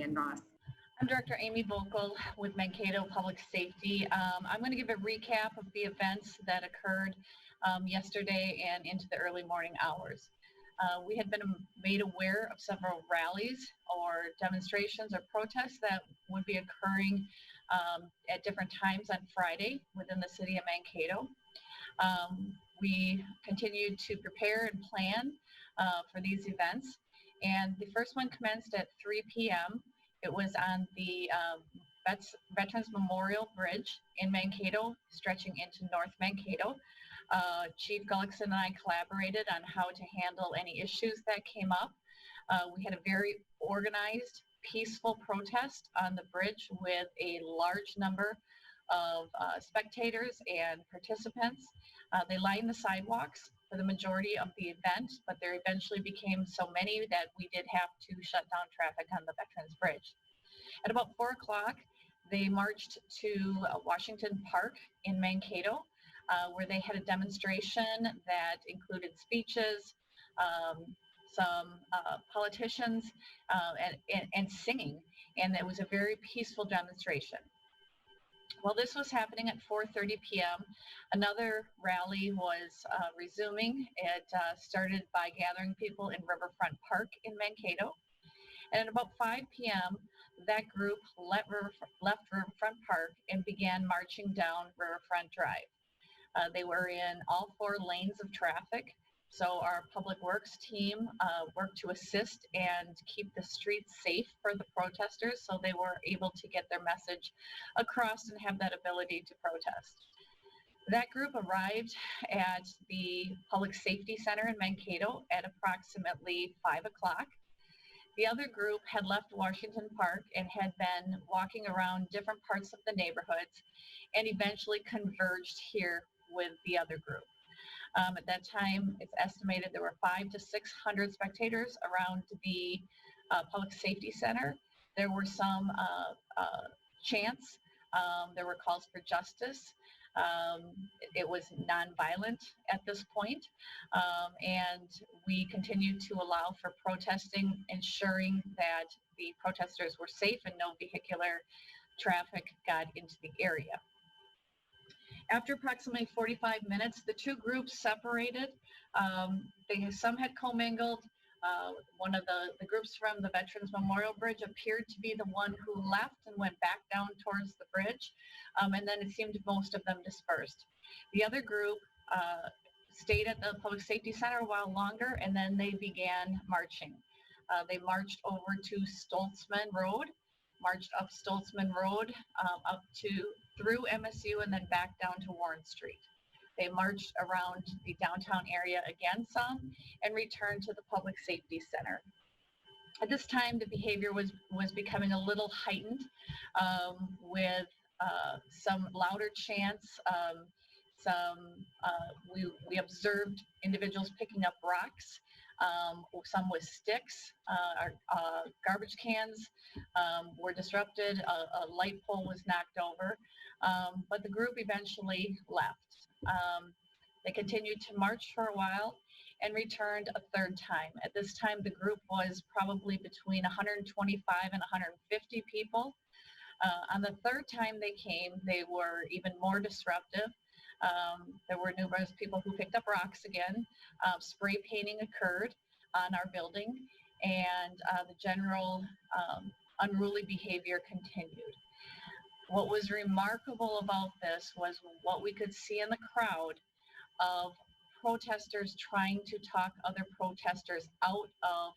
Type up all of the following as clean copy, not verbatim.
County and Ross. I'm Director Amy Vocal with Mankato Public Safety. I'm going to give a recap of the events that occurred yesterday and into the early morning hours. We had been made aware of several rallies or demonstrations or protests that would be occurring at different times on Friday within the city of Mankato. We continued to prepare and plan for these events, and the first one commenced at 3 p.m. It was on the Veterans Memorial Bridge in Mankato, stretching into North Mankato. Chief Gullickson and I collaborated on how to handle any issues that came up. We had a very organized, peaceful protest on the bridge with a large number of spectators and participants. They lined the sidewalks for the majority of the event, but there eventually became so many that we did have to shut down traffic on the Veterans Bridge. At about 4 o'clock, they marched to Washington Park in Mankato, where they had a demonstration that included speeches, some politicians, and singing, and it was a very peaceful demonstration. While this was happening at 4:30 p.m., another rally was resuming. It started by gathering people in Riverfront Park in Mankato. And at about 5 p.m., that group left Riverfront Park and began marching down Riverfront Drive. They were in all 4 lanes of traffic. So our public works team worked to assist and keep the streets safe for the protesters so they were able to get their message across and have that ability to protest. That group arrived at the Public Safety Center in Mankato at approximately 5 o'clock. The other group had left Washington Park and had been walking around different parts of the neighborhoods and eventually converged here with the other group. At that time, it's estimated there were 500 to 600 spectators around the Public Safety Center. There were some chants. There were calls for justice. It was nonviolent at this point, and we continued to allow for protesting, ensuring that the protesters were safe and no vehicular traffic got into the area. After approximately 45 minutes, the 2 groups separated. Some had commingled. One of the groups from the Veterans Memorial Bridge appeared to be the one who left and went back down towards the bridge, and then it seemed most of them dispersed. The other group stayed at the Public Safety Center a while longer, and then they began marching. They marched over to Stoltzman Road, marched up Stoltzman Road, up through MSU, and then back down to Warren Street. They marched around the downtown area again some and returned to the Public Safety Center. At this time, the behavior was becoming a little heightened with some louder chants. We observed individuals picking up rocks, some with sticks. Garbage cans were disrupted. A light pole was knocked over, but the group eventually left. They continued to march for a while and returned a 3rd time. At this time, the group was probably between 125 and 150 people. On the 3rd time they came, they were even more disruptive. There were numerous people who picked up rocks again. Spray painting occurred on our building, and the general unruly behavior continued. What was remarkable about this was what we could see in the crowd of protesters trying to talk other protesters out of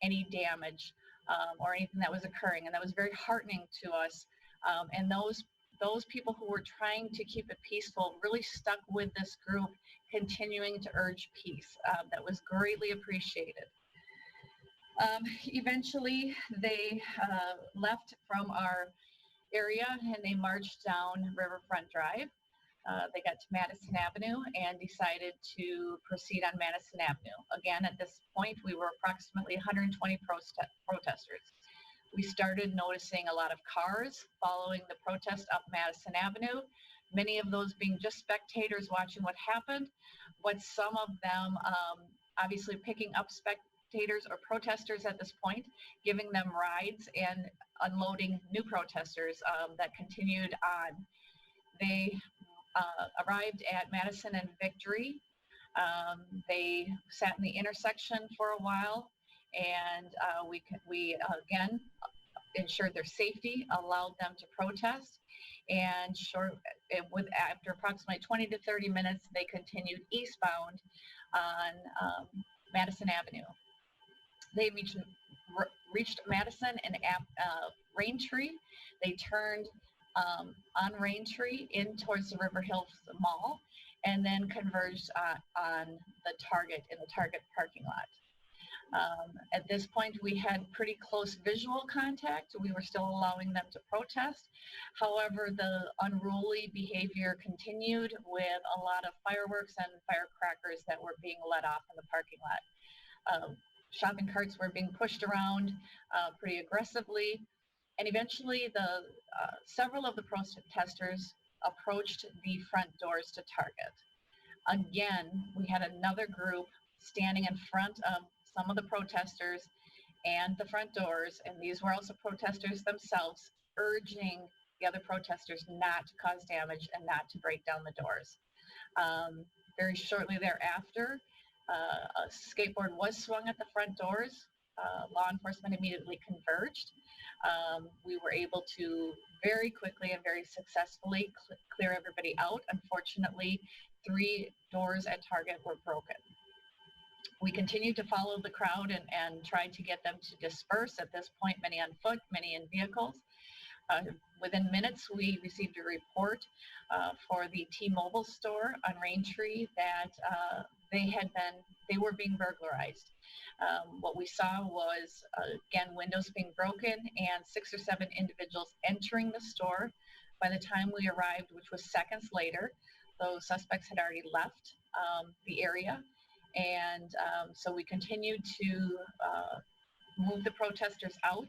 any damage or anything that was occurring, and that was very heartening to us. And those people who were trying to keep it peaceful really stuck with this group, continuing to urge peace. That was greatly appreciated. Eventually, they left from our area and they marched down Riverfront Drive. They got to Madison Avenue and decided to proceed on Madison Avenue. Again, at this point, we were approximately 120 protesters. We started noticing a lot of cars following the protest up Madison Avenue, many of those being just spectators watching what happened, but some of them obviously picking up spectators or protesters at this point, giving them rides and unloading new protesters that continued on. They arrived at Madison and Victory. They sat in the intersection for a while, and we again ensured their safety, allowed them to protest, and after approximately 20 to 30 minutes, they continued eastbound on Madison Avenue. They reached Madison and Raintree. They turned on Raintree in towards the River Hills Mall, and then converged on the Target in the Target parking lot. At this point, we had pretty close visual contact. We were still allowing them to protest. However, the unruly behavior continued with a lot of fireworks and firecrackers that were being let off in the parking lot. Shopping carts were being pushed around pretty aggressively. And eventually, several of the protesters approached the front doors to Target. Again, we had another group standing in front of some of the protesters and the front doors, and these were also protesters themselves, urging the other protesters not to cause damage and not to break down the doors. Very shortly thereafter, a skateboard was swung at the front doors. Law enforcement immediately converged. We were able to very quickly and very successfully clear everybody out. Unfortunately, 3 doors at Target were broken. We continued to follow the crowd and tried to get them to disperse. At this point, many on foot, many in vehicles. Within minutes, we received a report for the T-Mobile store on Raintree that they were being burglarized. What we saw was, again, windows being broken and 6 or 7 individuals entering the store. By the time we arrived, which was seconds later, those suspects had already left the area. And so we continued to move the protesters out,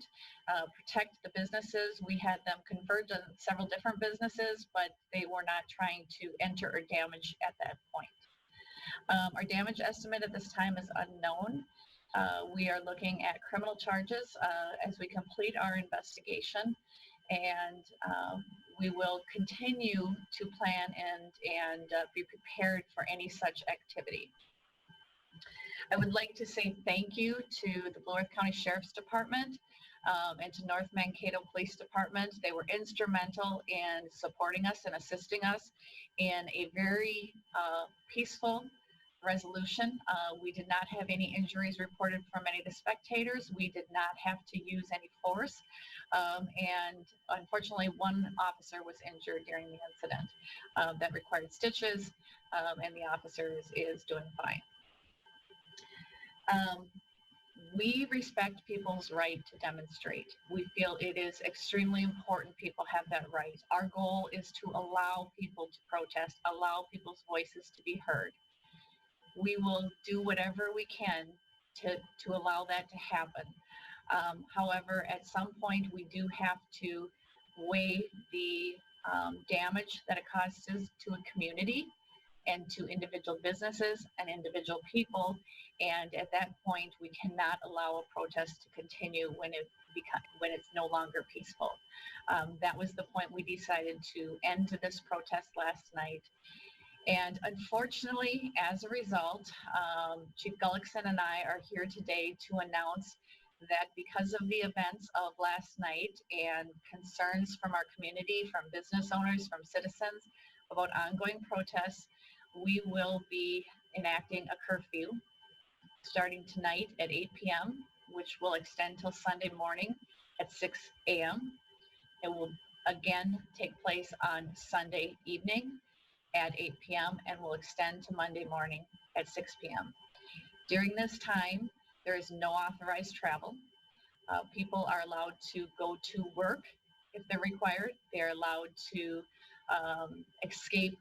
protect the businesses. We had them converge on several different businesses, but they were not trying to enter or damage at that point. Our damage estimate at this time is unknown. We are looking at criminal charges as we complete our investigation, and we will continue to plan and be prepared for any such activity. I would like to say thank you to the Blue Earth County Sheriff's Department and to North Mankato Police Department. They were instrumental in supporting us and assisting us in a very peaceful resolution. We did not have any injuries reported from any of the spectators. We did not have to use any force. And unfortunately, one officer was injured during the incident that required stitches, and the officer is doing fine. We respect people's right to demonstrate. We feel it is extremely important people have that right. Our goal is to allow people to protest, allow people's voices to be heard. We will do whatever we can to allow that to happen. However, at some point, we do have to weigh the damage that it causes to a community and to individual businesses and individual people. And at that point, we cannot allow a protest to continue when it's no longer peaceful. That was the point we decided to end this protest last night. And unfortunately, as a result, Chief Gullickson and I are here today to announce that because of the events of last night and concerns from our community, from business owners, from citizens about ongoing protests, we will be enacting a curfew starting tonight at 8 p.m., which will extend till Sunday morning at 6 a.m. It will again take place on Sunday evening at 8 p.m. and will extend to Monday morning at 6 p.m. During this time, there is no authorized travel. People are allowed to go to work if they're required. They're allowed to escape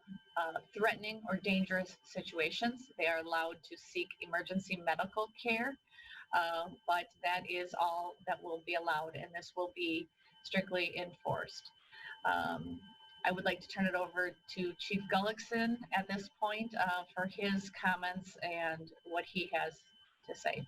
threatening or dangerous situations. They are allowed to seek emergency medical care, but that is all that will be allowed, and this will be strictly enforced. I would like to turn it over to Chief Gullickson at this point for his comments and what he has to say.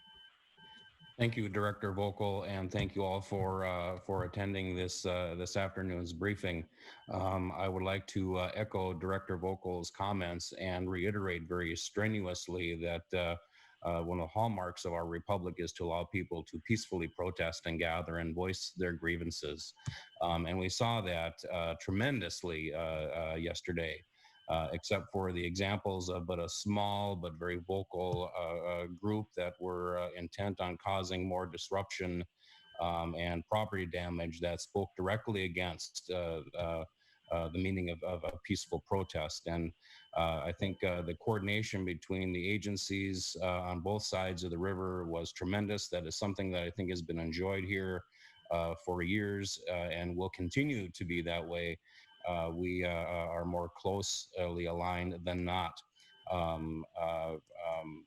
Thank you, Director Vogel, and thank you all for attending this this afternoon's briefing. I would like to echo Director Vogel's comments and reiterate very strenuously that one of the hallmarks of our republic is to allow people to peacefully protest and gather and voice their grievances. And we saw that tremendously yesterday. Except for the examples of but a small but very vocal group that were intent on causing more disruption and property damage that spoke directly against the meaning of a peaceful protest. And I think the coordination between the agencies on both sides of the river was tremendous. That is something that I think has been enjoyed here for years and will continue to be that way. We are more closely aligned than not.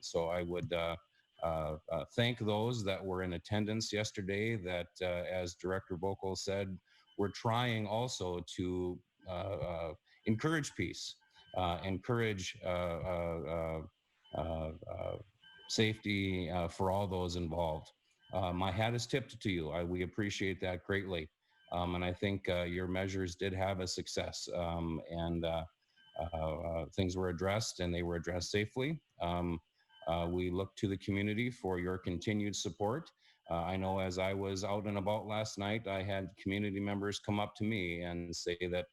So I would thank those that were in attendance yesterday that, as Director Vogel said, we're trying also to encourage peace, encourage safety for all those involved. My hat is tipped to you. We appreciate that greatly. And I think your measures did have a success, and things were addressed, and they were addressed safely. We look to the community for your continued support. I know as I was out and about last night, I had community members come up to me and say that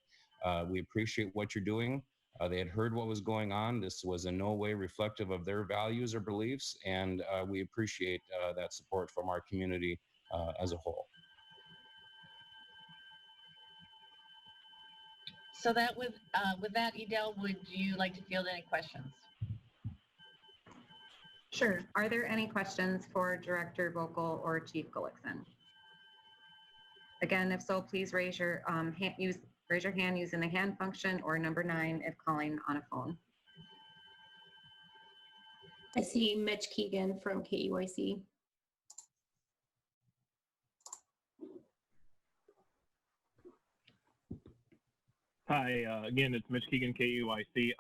we appreciate what you're doing. They had heard what was going on. This was in no way reflective of their values or beliefs, and we appreciate that support from our community as a whole. So that with that, Edel, would you like to field any questions? Sure. Are there any questions for Director Vogel or Chief Gullickson? Again, if so, please raise your hand using the hand function or number 9 if calling on a phone. I see Mitch Keegan from KUIC. Hi, again, it's Mitch Keegan, KUIC.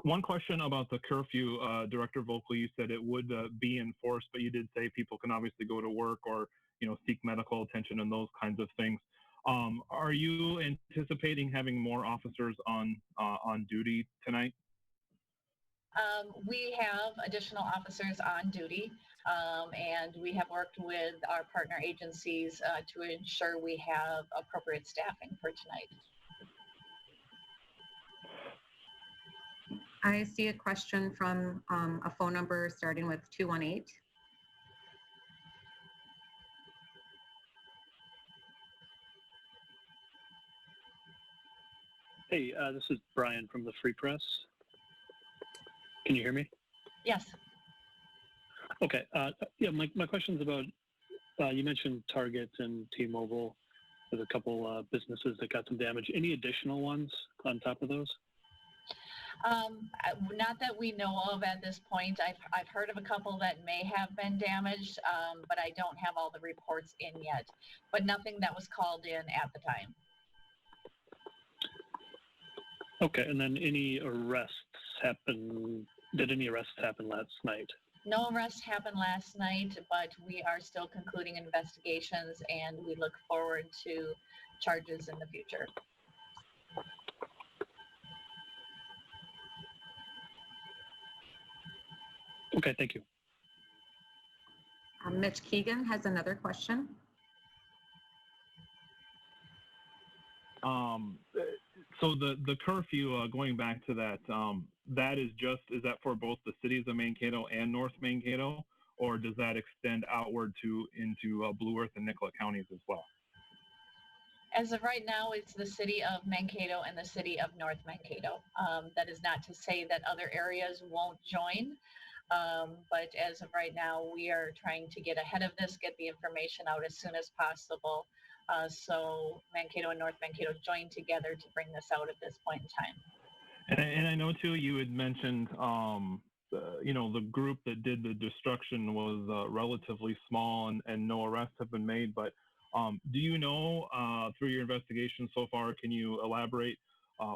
One question about the curfew, Director Vogel, you said it would be enforced, but you did say people can obviously go to work or, seek medical attention and those kinds of things. Are you anticipating having more officers on duty tonight? We have additional officers on duty, and we have worked with our partner agencies to ensure we have appropriate staffing for tonight. I see a question from a phone number starting with 218. Hey, this is Brian from the Free Press. Can you hear me? Yes. Okay. Yeah, my question's about, you mentioned Target and T-Mobile. There's a couple businesses that got some damage. Any additional ones on top of those? Not that we know of at this point. I've heard of a couple that may have been damaged, but I don't have all the reports in yet. But nothing that was called in at the time. Okay, and then any arrests happen? Did any arrests happen last night? No arrests happened last night, but we are still concluding investigations, and we look forward to charges in the future. Okay, thank you. Mitch Keegan has another question. So the curfew, going back to that, is that for both the cities of Mankato and North Mankato, or does that extend outward into Blue Earth and Nicollet counties as well? As of right now, it's the city of Mankato and the city of North Mankato. That is not to say that other areas won't join, but as of right now, we are trying to get ahead of this, get the information out as soon as possible. So Mankato and North Mankato join together to bring this out at this point in time. And I know too, you had mentioned, the group that did the destruction was relatively small and no arrests have been made. But do you know, through your investigation so far, can you elaborate?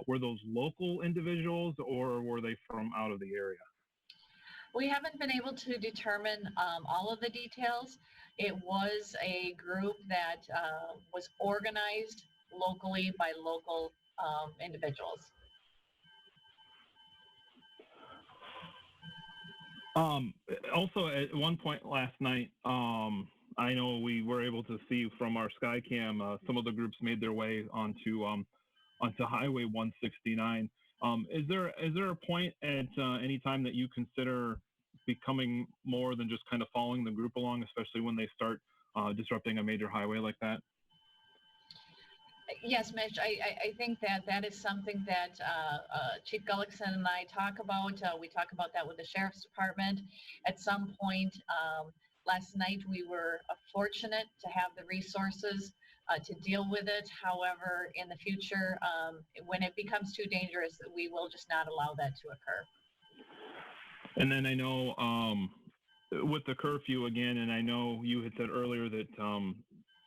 Were those local individuals or were they from out of the area? We haven't been able to determine all of the details. It was a group that was organized locally by local individuals. Also, at one point last night, I know we were able to see from our Skycam, some of the groups made their way onto Highway 169. Is there a point at any time that you consider becoming more than just kind of following the group along, especially when they start disrupting a major highway like that? Yes, Mitch, I think that is something that Chief Gullickson and I talk about. We talk about that with the Sheriff's Department. At some point last night, we were fortunate to have the resources to deal with it. However, in the future, when it becomes too dangerous, we will just not allow that to occur. And then I know with the curfew again, and I know you had said earlier that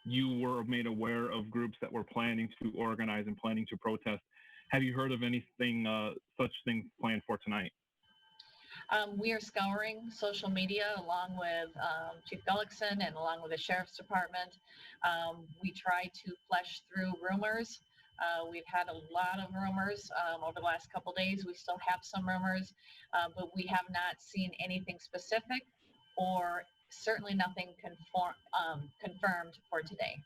you were made aware of groups that were planning to organize and planning to protest. Have you heard of anything, such things planned for tonight? We are scouring social media along with Chief Gullickson and along with the Sheriff's Department. We try to flesh through rumors. We've had a lot of rumors over the last couple days. We still have some rumors, but we have not seen anything specific or certainly nothing confirmed for today.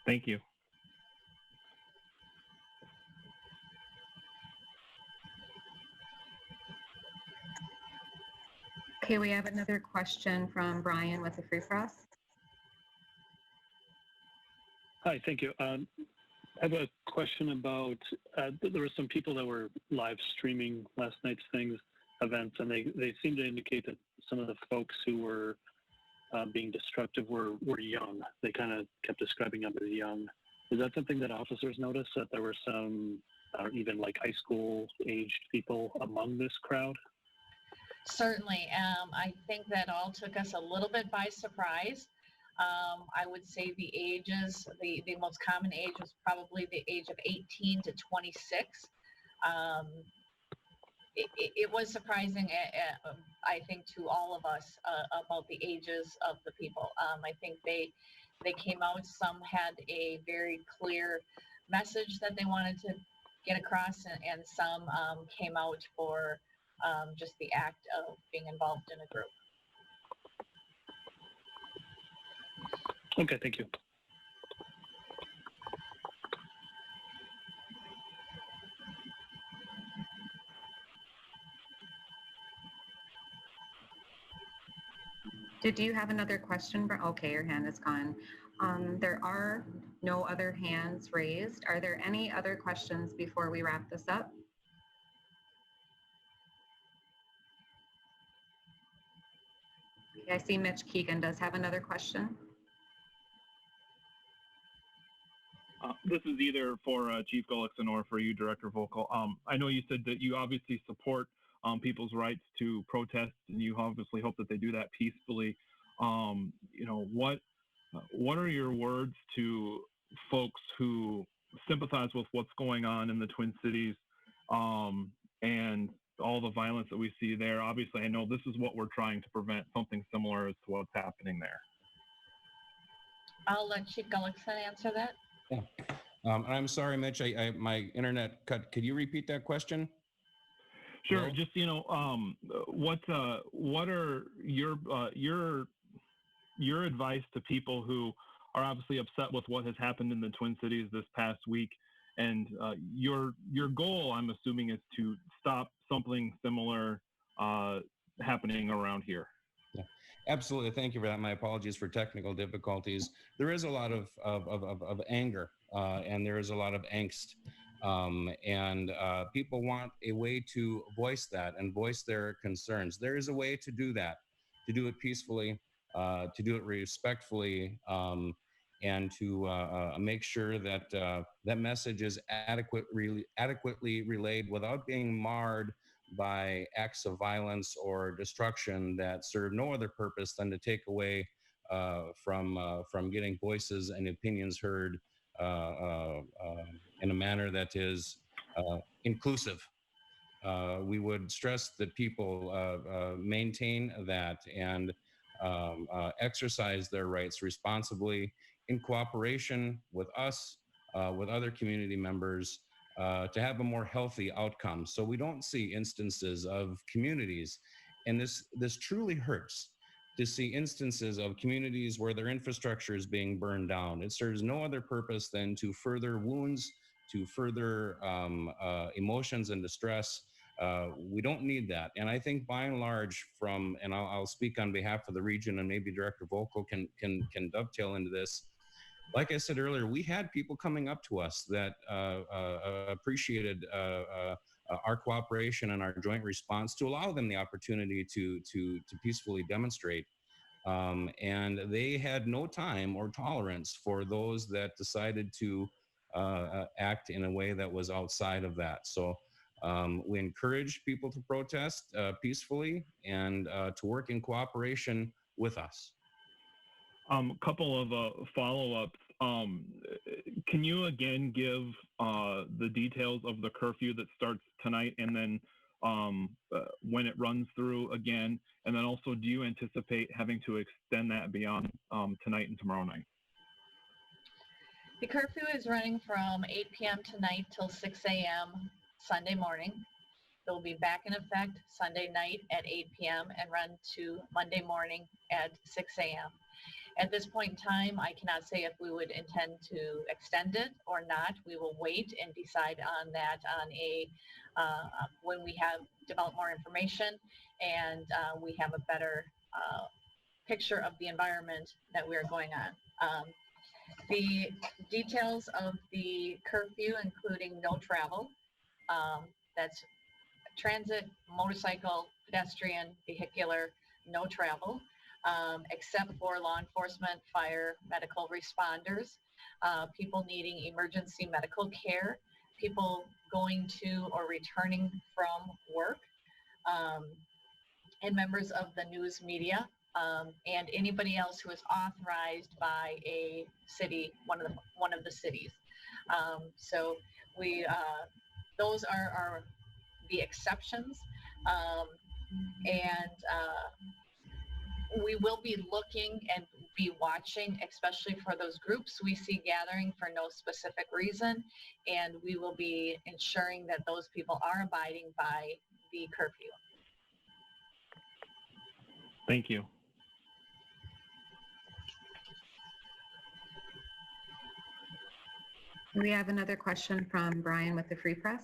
Thank you. Okay, we have another question from Brian with the Free Press. Hi, thank you. I have a question about, there were some people that were live streaming last night's events, and they seem to indicate that some of the folks who were being destructive were young. They kind of kept describing them as young. Is that something that officers noticed, that there were some even like high school aged people among this crowd? Certainly. I think that all took us a little bit by surprise. I would say the ages, the most common age was probably the age of 18 to 26. It was surprising, I think, to all of us about the ages of the people. I think they came out. Some had a very clear message that they wanted to get across, and some came out for just the act of being involved in a group. Okay, thank you. Did you have another question? Okay, your hand is gone. There are no other hands raised. Are there any other questions before we wrap this up? Okay, I see Mitch Keegan does have another question. This is either for Chief Gullickson or for you, Director Vogel. I know you said that you obviously support people's rights to protest, and you obviously hope that they do that peacefully. You know, what are your words to folks who sympathize with what's going on in the Twin Cities and all the violence that we see there? Obviously, I know this is what we're trying to prevent, something similar as to what's happening there. I'll let Chief Gullickson answer that. Yeah. I'm sorry, Mitch, my internet cut. Could you repeat that question? Sure. Hello? Just, you know, what are your advice to people who are obviously upset with what has happened in the Twin Cities this past week? And your goal, I'm assuming, is to stop something similar happening around here. Yeah, absolutely. Thank you for that. My apologies for technical difficulties. There is a lot of anger and there is a lot of angst. And people want a way to voice that and voice their concerns. There is a way to do that, to do it peacefully, to do it respectfully, and to make sure that that message is adequately relayed without being marred by acts of violence or destruction that serve no other purpose than to take away from getting voices and opinions heard in a manner that is inclusive. we would stress that people maintain that and exercise their rights responsibly in cooperation with us, with other community members, to have a more healthy outcome. So we don't see instances of communities, and this truly hurts to see instances of communities where their infrastructure is being burned down. It serves no other purpose than to further wounds, to further emotions and distress. We don't need that. And I think by and large and I'll speak on behalf of the region, and maybe Director Vogel can dovetail into this. Like I said earlier, we had people coming up to us that appreciated our cooperation and our joint response to allow them the opportunity to peacefully demonstrate. And they had no time or tolerance for those that decided to act in a way that was outside of that. So we encourage people to protest peacefully and to work in cooperation with us. Couple of follow-ups. Can you again give the details of the curfew that starts tonight, and then when it runs through again? And then also, do you anticipate having to extend that beyond tonight and tomorrow night? The curfew is running from 8 p.m. tonight till 6 a.m. Sunday morning. It will be back in effect Sunday night at 8 p.m. and run to Monday morning at 6 a.m. At this point in time, I cannot say if we would intend to extend it or not. We will wait and decide on that when we have developed more information and we have a better picture of the environment that we are going on. The details of the curfew, including no travel, that's transit, motorcycle, pedestrian, vehicular, no travel. Except for law enforcement, fire, medical responders, people needing emergency medical care, people going to or returning from work, and members of the news media, and anybody else who is authorized by a city, one of the cities. So those are the exceptions, and we will be looking and be watching, especially for those groups we see gathering for no specific reason, and we will be ensuring that those people are abiding by the curfew. Thank you. We have another question from Brian with the Free Press.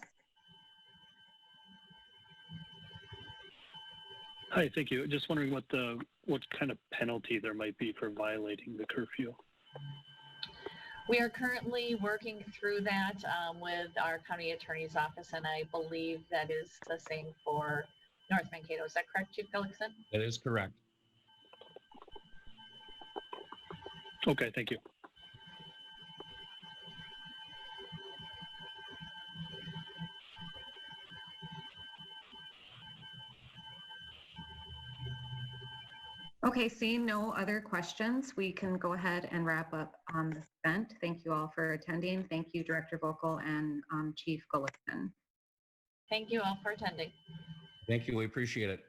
Hi, thank you. Just wondering what kind of penalty there might be for violating the curfew. We are currently working through that with our county attorney's office, and I believe that is the same for North Mankato. Is that correct, Chief Gullickson? That is correct. Okay, thank you. Okay, seeing no other questions, we can go ahead and wrap up this event. Thank you all for attending. Thank you, Director Vogel and Chief Gullickson. Thank you all for attending. Thank you. We appreciate it.